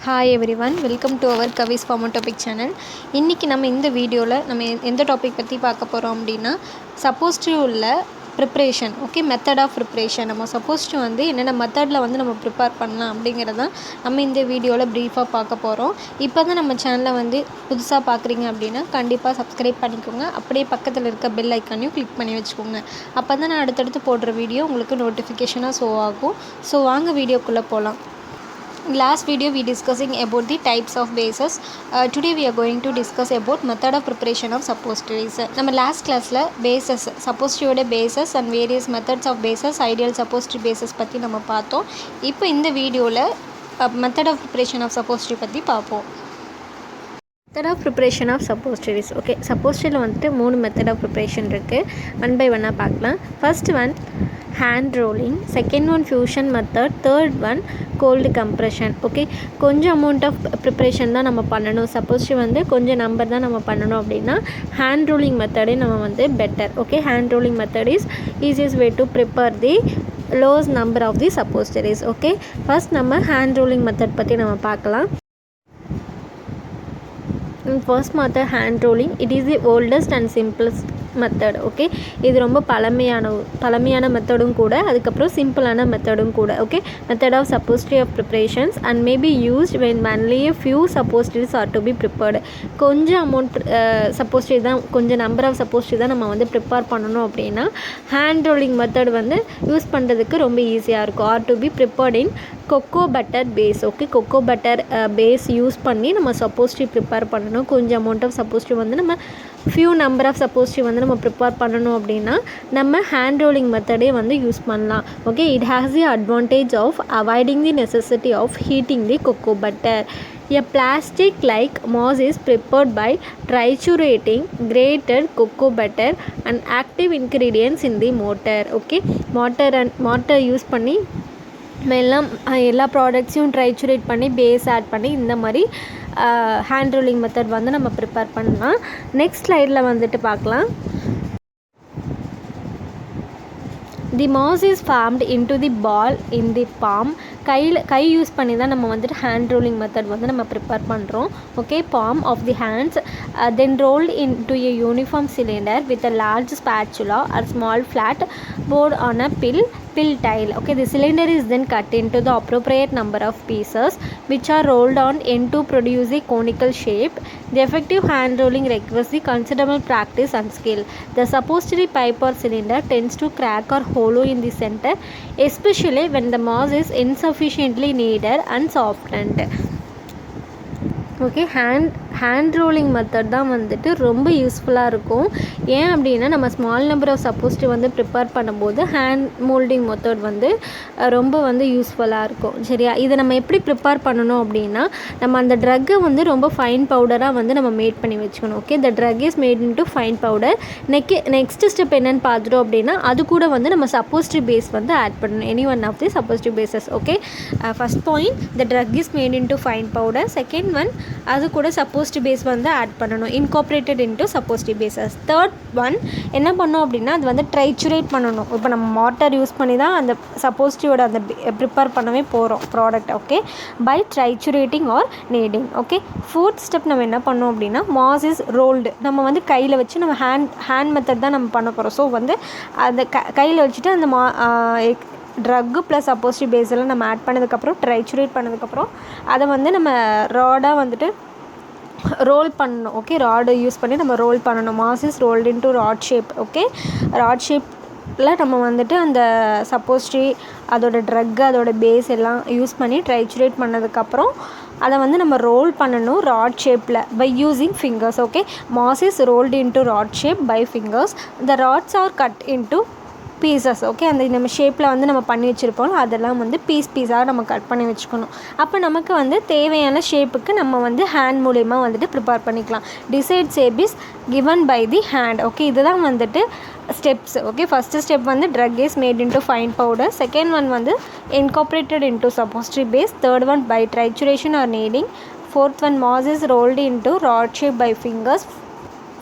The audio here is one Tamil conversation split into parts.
Hi everyone, welcome to our Kavi'S topic channel. இன்னைக்கு நம்ம இந்த வீடியோல நம்ம எந்த டாபிக் பத்தி பார்க்க போறோம் அப்படினா suppository உள்ள preparation, okay, method of preparation. நம்ம suppository வந்து என்னென்ன மெத்தட்ல வந்து நம்ம prepare பண்ணலாம் அப்படிங்கறத நம்ம இந்த வீடியோல பிரீஃபா பார்க்க போறோம். இப்போதான் நம்ம சேனலை வந்து புதுசா பார்க்குறீங்க அப்படினா கண்டிப்பா subscribe பண்ணிக்கோங்க. அப்படியே பக்கத்துல இருக்க bell icon-ஐயும் click பண்ணி வெச்சுக்கோங்க. அப்பதான் நான் அடுத்தடுத்து போடுற வீடியோ உங்களுக்கு நோட்டிஃபிகேஷனா ஷோ ஆகும். சோ வாங்க வீடியோக்குள்ள போலாம். Last video we discussing about the types of bases. Today we are going to discuss about method of preparation of suppositories. நம்ம last classல bases, suppository bases and various methods of bases, ideal suppository bases பத்தி நம்ம பார்த்தோம். இப்போ இந்த வீடியோல method of preparation of suppository பத்தி பார்ப்போம். Method of preparation of suppositories. Okay, suppositoryல வந்துட்டு மூணு method of preparation இருக்கு. One by one பார்க்கலாம். First one handrolling, second one fusion method, third one cold compression. Okay, கொஞ்சம் amount of preparation தான் நம்ம பண்ணணும். suppository வந்து கொஞ்சம் நம்பர் தான் நம்ம பண்ணணும் அப்படின்னா handrolling method நம்ம வந்து better. Okay, handrolling method is easiest way to prepare the lowest number of the suppositories. Okay, first நம்ம handrolling method பற்றி நம்ம பார்க்கலாம். First method handrolling, it is the oldest and simplest method. Okay, இது ரொம்ப பழமையான மெத்தடும் கூட, அதுக்கப்புறம் சிம்பிளான மெத்தடும் கூட. Okay, method of suppository of preparations and may be used when only a few suppositories are to be prepared. கொஞ்சம் அமௌண்ட் suppository தான், கொஞ்சம் நம்பர் ஆஃப் suppository தான் நம்ம வந்து ப்ரிப்பேர் பண்ணணும் அப்படின்னா handrolling method வந்து யூஸ் பண்ணுறதுக்கு ரொம்ப ஈஸியாக இருக்கும். Are to be prepared in cocoa butter base. Okay, cocoa butter base use பண்ணி நம்ம suppository ப்ரிப்பேர் பண்ணணும். கொஞ்சம் அமௌண்ட் ஆஃப் suppository வந்து நம்ம ஃபியூ நம்பர் ஆஃப் suppository வந்து நம்ம ப்ரிப்பேர் பண்ணணும் அப்படின்னா நம்ம handrolling மெத்தடே வந்து யூஸ் பண்ணலாம். Okay, it has the advantage of avoiding the necessity of heating the cocoa butter. A plastic like moss is prepared by triturating grated cocoa butter and active ingredients in the mortar. Okay, mortar use பண்ணி எல்லா ப்ராடக்ட்ஸையும் ட்ரைச்சுரேட் பண்ணி பேஸ் ஆட் பண்ணி இந்த மாதிரி handrolling மெத்தட் வந்து நம்ம ப்ரிப்பேர் பண்ணலாம். நெக்ஸ்ட் ஸ்லைடில் வந்துட்டு பார்க்கலாம். The moss is formed into the ball in the palm. Guy use பண்ணி தான் நம்ம வந்துட்டு handrolling மெத்தட் வந்து நம்ம ப்ரிப்பேர் பண்ணுறோம். Okay, palm of the hands, then rolled into a uniform cylinder with a large spatula or small flat board on a pill tile. Okay, the cylinder is then cut into the appropriate number of pieces which are rolled on end to produce a conical shape. The effective handrolling requires the considerable practice and skill. The suppository pipe or cylinder tends to crack or hollow in the center, especially when the moss is insufficiently kneaded and softened. Okay, handrolling method தான் வந்துட்டு ரொம்ப யூஸ்ஃபுல்லாக இருக்கும். ஏன் அப்படின்னா நம்ம ஸ்மால் நம்பர் ஆஃப் suppository வந்து ப்ரிப்பேர் பண்ணும்போது hand molding மெத்தட் வந்து ரொம்ப வந்து யூஸ்ஃபுல்லாக இருக்கும். சரியா, இதை நம்ம எப்படி ப்ரிப்பேர் பண்ணணும் அப்படின்னா நம்ம அந்த ட்ரக்கை வந்து ரொம்ப ஃபைன் பவுடராக வந்து நம்ம மேட் பண்ணி வச்சுக்கணும். Okay, the drug is made into fine powder. Next step என்னென்னு பார்த்துட்டோம் அப்படின்னா அது கூட வந்து நம்ம suppository base வந்து ஆட் பண்ணணும். Any one of the suppository bases. Okay, first point, the drug is made into fine powder. Second one, அது கூட suppository base வந்து ஆட் பண்ணணும், incorporated into suppository bases. Third one என்ன பண்ணோம் அப்படின்னா அது வந்து ட்ரைச்சுரேட் பண்ணணும். இப்போ நம்ம மார்ட்டர் யூஸ் பண்ணி தான் அந்த suppositoryயோட அந்த ப்ரிப்பேர் பண்ணவே போகிறோம் product. Okay, by triturating or kneading. Okay, fourth step நம்ம என்ன பண்ணோம் அப்படின்னா moss is rolled. நம்ம வந்து கையில் வச்சு நம்ம ஹேண்ட் மெத்தட் தான் நம்ம பண்ண போகிறோம். ஸோ வந்து அந்த கையில் வச்சுட்டு அந்த ட்ரக்கு ப்ளஸ் suppository பேஸ் எல்லாம் நம்ம ஆட் பண்ணதுக்கப்புறம் ட்ரைச்சுரேட் பண்ணதுக்கப்புறம் அதை வந்து நம்ம ராடாக வந்துட்டு ரோல் பண்ணணும். ஓகே, ராடு யூஸ் பண்ணி நம்ம ரோல் பண்ணணும். Mass is rolled into rod shape. Okay, rod ஷேப்பில் நம்ம வந்துட்டு அந்த suppository அதோட ட்ரக்கு அதோட பேஸ் எல்லாம் யூஸ் பண்ணி ட்ரைச்சுரேட் பண்ணதுக்கப்புறம் அதை வந்து நம்ம ரோல் பண்ணணும் ராட் ஷேப்பில் by using fingers. Okay, mass is rolled into rod shape by fingers. The rods are cut into pieces. Okay, அந்த நம்ம ஷேப்பில் வந்து நம்ம பண்ணி வச்சுருப்போம், அதெல்லாம் வந்து பீஸாக நம்ம கட் பண்ணி வச்சுக்கணும். அப்போ நமக்கு வந்து தேவையான ஷேப்புக்கு நம்ம வந்து ஹேண்ட் மூலயமா வந்துட்டு ப்ரிப்பேர் பண்ணிக்கலாம். Desired shape is given by the hand. Okay, இதுதான் வந்துட்டு ஸ்டெப்ஸ். ஓகே, ஃபஸ்ட்டு ஸ்டெப் வந்து drug is made into fine powder. Second one வந்து incorporated into suppository base. Third one by trituration or kneading. fourth one, moss is rolled into rod shape by fingers.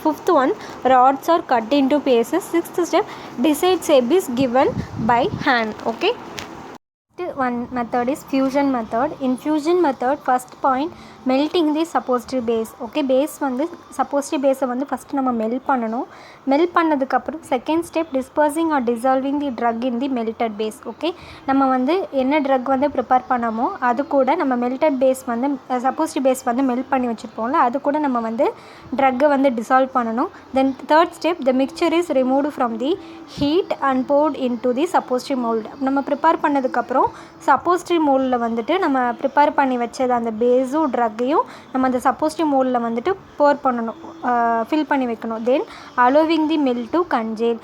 Fifth one, rods are cut into pieces. Sixth step, desired shape is given by hand. Okay. One method is fusion method. In fusion method, first point, melting the suppository base. Okay, base வந்து suppository base வந்து first நம்ம melt பண்ணணும். melt பண்ணதுக்கு அப்புறம் second step, dispersing or dissolving the drug in the melted base. Okay, நம்ம வந்து என்ன drug வந்து prepare பண்ணமோ அது கூட நம்ம melted base வந்து suppository base வந்து melt பண்ணி வச்சிருப்போம்ல அது கூட நம்ம வந்து drug வந்து dissolve பண்ணணும். Then third step, the mixture is removed from the heat and poured into the suppository mould. நம்ம prepare பண்ணதுக்கு அப்புறம் சப்போசிட்ரி மோல்டில் வந்துட்டு நம்ம ப்ரிப்பேர் பண்ணி வச்சது அந்த பேஸும் ட்ரக்கையும் நம்ம அந்த சப்போசிட்ரி மோல்டில் வந்துட்டு போர் பண்ணணும், ஃபில் பண்ணி வைக்கணும். Then allowing the melt to congeal,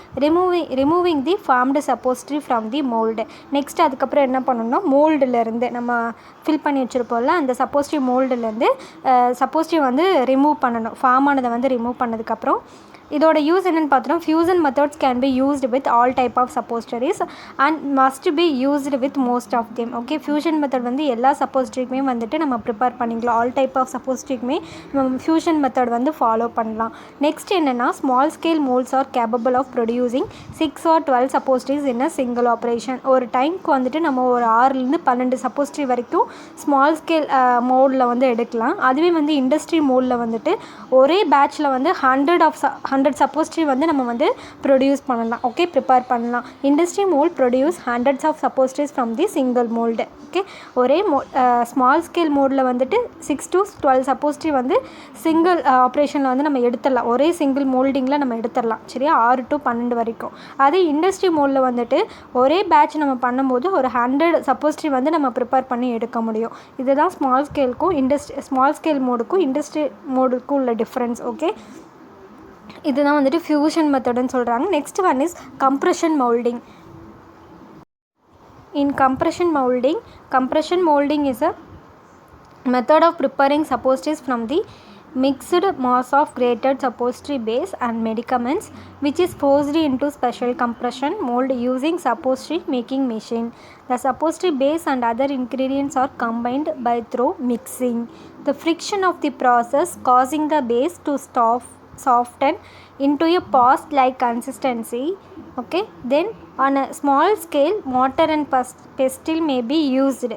removing the formed suppository from the mould. Next அதுக்கப்புறம் என்ன பண்ணணும்னா மோல்டுலேருந்து நம்ம ஃபில் பண்ணி வச்சுருப்போம்ல அந்த சப்போசிட்ரி மோல்டுலேருந்து சப்போசிட்ரி வந்து ரிமூவ் பண்ணணும். ஃபார்ம் ஆனதை வந்து ரிமூவ் பண்ணதுக்கப்புறம் இதோட யூஸ் என்னென்னு பார்த்தோம்னா fusion methods can be used with all type of suppositories and must be used with most of them. Okay, fusion method வந்து எல்லா சப்போசிட்டரிக்குமே வந்துட்டு நம்ம ப்ரிப்பேர் பண்ணிக்கலாம். ஆல் டைப் ஆஃப் சப்போசிட்டரிக்குமே நம்ம ஃபியூஷன் மெத்தட் வந்து ஃபாலோ பண்ணலாம். நெக்ஸ்ட் என்னென்னா small scale moulds are capable of producing 6 or 12 suppositories in a single operation. ஒரு டைமுக்கு வந்துட்டு நம்ம ஒரு 6லேருந்து 12 சப்போசிட்டரி வரைக்கும் ஸ்மால் ஸ்கேல் மோல்டில் வந்து எடுக்கலாம். அதுவே வந்து இண்டஸ்ட்ரி மோல்டில் வந்துட்டு ஒரே பேட்சில் வந்து 100 சப்போசிட்டரி வந்து நம்ம வந்து ப்ரொடியூஸ் பண்ணலாம். ஓகே, ப்ரிப்பேர் பண்ணலாம். Industry mould produce hundreds of suppositories from the single mould. Okay, ஒரே ஸ்மால் ஸ்கேல் மோல்டில் வந்துட்டு 6 to 12 சப்போசிட்டரி வந்து சிங்கிள் ஆப்ரேஷனில் வந்து நம்ம எடுத்துடலாம். ஒரே சிங்கிள் மோல்டிங்கில் நம்ம எடுத்துடலாம். சரியா, 6 to 12 வரைக்கும். அதே இண்டஸ்ட்ரி மோல்டில் வந்துட்டு ஒரே பேட்ச் நம்ம பண்ணும்போது ஒரு 100 சப்போசிட்டரி வந்து நம்ம ப்ரிப்பேர் பண்ணி எடுக்க முடியும். இதுதான் ஸ்மால் ஸ்கேலுக்கும் ஸ்மால் ஸ்கேல் மோடுக்கும் இண்டஸ்ட்ரி மோடுக்கும் உள்ள டிஃப்ரென்ஸ். ஓகே, இதுதான் வந்துட்டு ஃபியூஷன் மெத்தடுன்னு சொல்கிறாங்க. Next one is compression moulding. In compression molding is a method of preparing suppositories from the mixed mass of grated suppository base and medicaments, which is forced into special compression mold using suppository making machine. The suppository base and other ingredients are combined by through mixing. The friction of the process causing the base to soften into a paste like consistency. Okay, then on a small scale mortar and pestle may be used.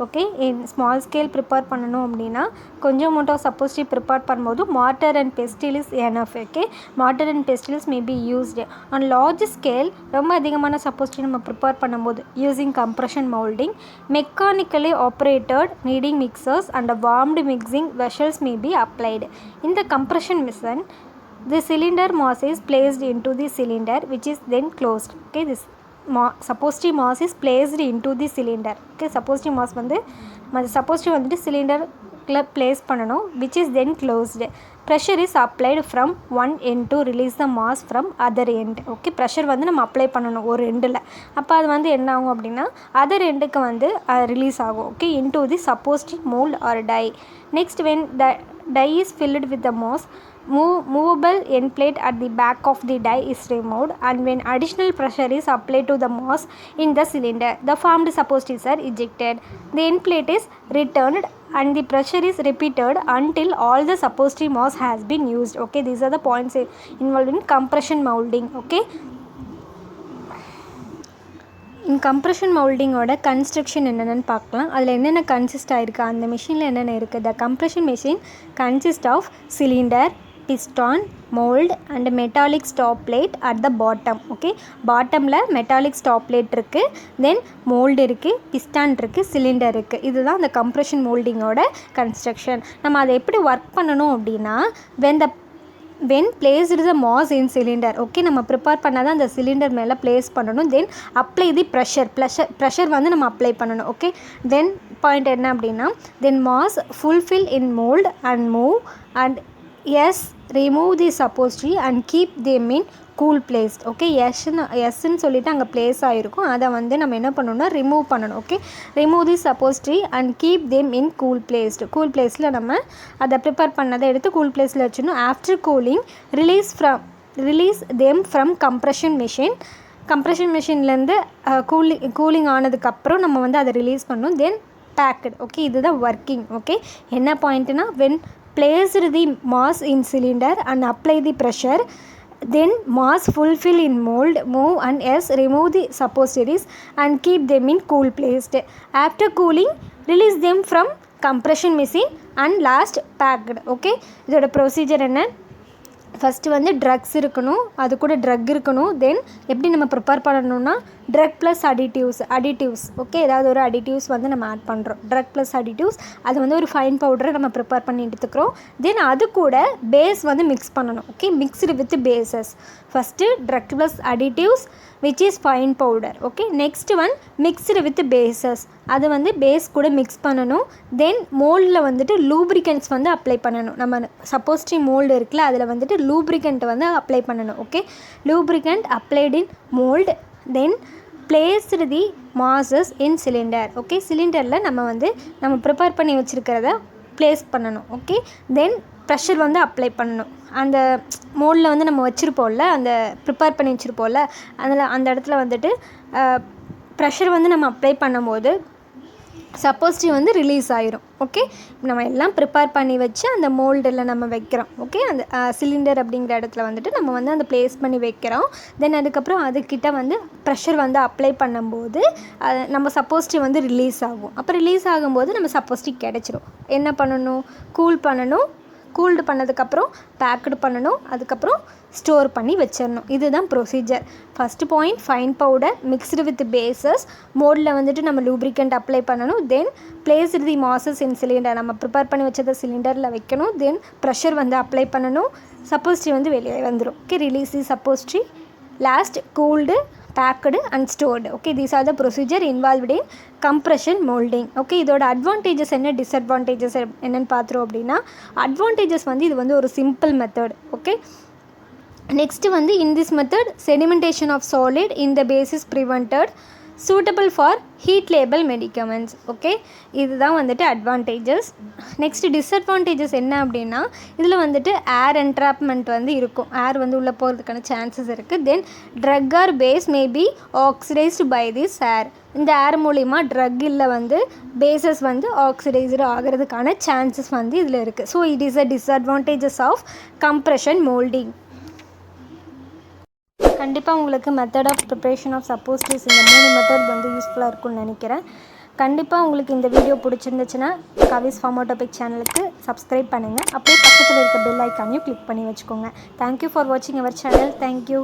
Okay, in small scale prepare பண்ணணும் அப்படின்னா கொஞ்சம் மட்டும் suppository prepare பண்ணும்போது mortar and pestle is enough. Okay, mortar and pestles may be used. On large scale ரொம்ப அதிகமான suppository நம்ம prepare பண்ணும்போது using compression molding, mechanically operated kneading mixers and warmed mixing vessels may be applied. In the compression machine, the cylinder mass is placed into the cylinder which is then closed. Okay, this suppository mass is placed into the cylinder. Okay, suppository mass வந்து suppository வந்துட்டு cylinderல place பண்ணணும் which is then closed. Pressure is applied from one end to release the mass from other end. Okay, pressure வந்து நம்ம அப்ளை பண்ணணும் ஒரு எண்டில். அப்போ அது வந்து என்ன ஆகும் அப்படின்னா அதர் எண்டுக்கு வந்து ரிலீஸ் ஆகும். Okay, into the suppository mold or die. Next, when the die is filled with the mass, movable end plate at the back of the die is removed, and when additional pressure is applied to the mass in the cylinder, the formed suppositories are ejected. The end plate is returned and the pressure is repeated until all the suppository mass has been used. Okay, these are the points involved in compression molding. Okay, in compression molding ஓட கன்ஸ்ட்ரக்ஷன் என்னென்னு பார்க்கலாம். அதில் என்னென்ன கன்சிஸ்ட் ஆகிருக்கு, அந்த மிஷினில் என்னென்ன இருக்குது. The compression machine consists of cylinder, piston, mold and metallic stop plate at the bottom. Okay, பாட்டமில் metallic stop plate இருக்குது, then mold இருக்குது, piston இருக்குது, cylinder இருக்குது. இதுதான் அந்த compression molding ஓட கன்ஸ்ட்ரக்ஷன். நம்ம அதை எப்படி ஒர்க் பண்ணணும் அப்படின்னா when placed the mass in cylinder. Okay, நம்ம ப்ரிப்பேர் பண்ணாதான் அந்த சிலிண்டர் மேலே ப்ளேஸ் பண்ணணும். தென் அப்ளை தி ப்ரெஷர் வந்து நம்ம அப்ளை பண்ணணும். ஓகே, தென் பாயிண்ட் என்ன அப்படின்னா then mass fulfil in mould and move and remove the suppository and keep them in cool placed. Okay, எஸ்ன்னு சொல்லிவிட்டு அங்கே ப்ளேஸ் ஆகிருக்கும், அதை வந்து நம்ம என்ன பண்ணணும்னா ரிமூவ் பண்ணணும். Okay, remove the suppository and keep them in cool placeல நம்ம அதை ப்ரிப்பேர் பண்ணதை எடுத்து கூல் பிளேஸில் வச்சுக்கணும். After cooling release them from compression மிஷின்லேருந்து கூலிங் ஆனதுக்கப்புறம் நம்ம வந்து அதை ரிலீஸ் பண்ணணும். Then packet. ஓகே, இதுதான் ஒர்க்கிங். ஓகே, என்ன பாயிண்ட்னா when placed the mass in cylinder and apply the pressure, Then mass fulfill in mold, move and yes, remove the suppositories and keep them in cool place. After cooling, release them from compression machine and last packed. Okay, இதோட ப்ரொசீஜர் என்ன? ஃபஸ்ட்டு வந்து ட்ரக்ஸ் இருக்கணும், அது கூட ட்ரக் இருக்கணும். தென் எப்படி நம்ம ப்ரிப்பேர் பண்ணணும்னா ட்ரக் ப்ளஸ் அடிட்டிவ்ஸ் ஓகே, ஏதாவது ஒரு அடிட்டிவ்ஸ் வந்து நம்ம ஆட் பண்ணுறோம். ட்ரக் ப்ளஸ் அடிட்டிவ்ஸ் அது வந்து ஒரு ஃபைன் பவுடரை நம்ம ப்ரிப்பேர் பண்ணி எடுத்துக்கிறோம். தென் அது கூட பேஸ் வந்து மிக்ஸ் பண்ணணும். Okay, mixed with bases. First drug plus additives which is fine powder. Okay, next one mixed with bases, அது வந்து பேஸ் கூட மிக்ஸ் பண்ணணும். தென் மோல்டில் வந்துட்டு லூப்ரிகன்ட்ஸ் வந்து அப்ளை பண்ணணும். நம்ம சப்போஸ்ட்ரி மோல்டு இருக்குல்ல, அதில் வந்துட்டு லூப்ரிகண்ட் வந்து அப்ளை பண்ணணும். Okay, lubricant applied in mould. Then placed the masses in cylinder. Okay, சிலிண்டரில் நம்ம ப்ரிப்பேர் பண்ணி வச்சுருக்கிறத ப்ளேஸ் பண்ணணும். ஓகே, தென் ப்ரெஷர் வந்து அப்ளை பண்ணணும். அந்த மோல்டில் வந்து நம்ம வச்சுருப்போம்ல, அந்த ப்ரிப்பேர் பண்ணி வச்சுருப்போம்ல, அதில் அந்த இடத்துல வந்துட்டு ப்ரெஷர் வந்து நம்ம அப்ளை பண்ணும்போது சப்போஸ்ட்ரி வந்து ரிலீஸ் ஆயிரும். ஓகே, நம்ம எல்லாம் ப்ரிப்பேர் பண்ணி வச்சு அந்த மோல்டில் நம்ம வைக்கிறோம். ஓகே, அந்த சிலிண்டர் அப்படிங்கிற இடத்துல வந்துட்டு நம்ம வந்து அந்த ப்ளேஸ் பண்ணி வைக்கிறோம். தென் அதுக்கப்புறம் அதுக்கிட்ட வந்து ப்ரெஷர் வந்து அப்ளை பண்ணும்போது நம்ம சப்போஸ்ட்ரி வந்து ரிலீஸ் ஆகும். அப்போ ரிலீஸ் ஆகும்போது நம்ம சப்போஸ்ட்ரி கிடச்சிரும். என்ன பண்ணணும்? கூல்டு பண்ணதுக்கப்புறம் பேக்கடு பண்ணணும், அதுக்கப்புறம் ஸ்டோர் பண்ணி வச்சிடணும். இதுதான் procedure. First point fine powder mixed with bases. மோல்டில் வந்துட்டு நம்ம லூப்ரிகண்ட் அப்ளை பண்ணணும். Then placed the masses in cylinder, நம்ம ப்ரிப்பேர் பண்ணி வச்சதை சிலிண்டரில் வைக்கணும். தென் ப்ரெஷர் வந்து அப்ளை பண்ணணும், சப்போஸ்ட்ரி வந்து வெளியே வந்துடும். Okay, release the suppository. Last cooled, packed and stored. Okay, these are the procedure involved in compression molding. Okay, இதோட advantages என்ன, disadvantages என்னன்னு பார்த்துரும். அப்படின்னா advantages வந்து இது வந்து ஒரு simple method. Okay, next வந்து in this method sedimentation of solid in the base is prevented, suitable for heat label medicaments. Okay, இதுதான் வந்துட்டு அட்வான்டேஜஸ். நெக்ஸ்ட் டிஸ்அட்வான்டேஜஸ் என்ன அப்படின்னா இதில் வந்துட்டு ஏர் என்ட்ராப்மெண்ட் வந்து இருக்கும், ஏர் வந்து உள்ளே போகிறதுக்கான சான்சஸ் இருக்குது. Then drug or base may be oxidised by this air, இந்த ஏர் மூலிமா ட்ரக்கில் வந்து பேசஸ் வந்து ஆக்சிடைஸ்டு ஆகிறதுக்கான சான்சஸ் வந்து இதில் இருக்குது. So it is a disadvantages of compression moulding. கண்டிப்பாக உங்களுக்கு method of preparation of suppositories இந்த 3 மெத்தட் வந்து யூஸ்ஃபுல்லாக இருக்கும்னு நினைக்கிறேன். கண்டிப்பாக உங்களுக்கு இந்த வீடியோ பிடிச்சிருந்துச்சுன்னா கவிஸ் ஃபார்மோடோபிக் சேனலுக்கு சப்ஸ்கிரைப் பண்ணுங்கள். அப்படியே பக்கத்தில் இருக்க பெல் ஐக்கானையும் கிளிக் பண்ணி வச்சுக்கோங்க. தேங்க்யூ ஃபார் வாட்சிங் அவர் சேனல். தேங்க்யூ.